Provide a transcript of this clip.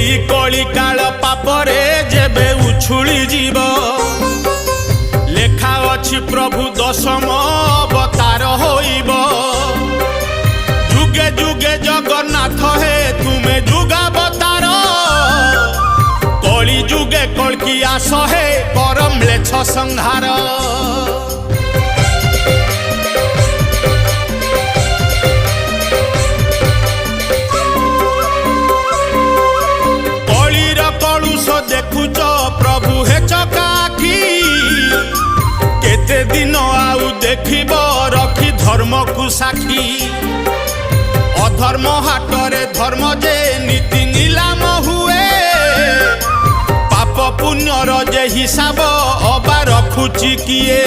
एई कली काल पापरे जेबे उछुली जीव लेखा अछि प्रभु दशम अवतार होइब जुगे जुगे जगन्नाथ हे तुमे जुगावतार कली जुगे कल्की आस हे परम लेछ संहार कलीर कलुष देखुच प्रभु हे चकाखी केते दिन आउ देखिब रखी धर्म को साक्षी अधर्म हाटरे धर्म जे नीति नीलाम हुए पाप पुण्यर जे हिसाब अबा रखुची किए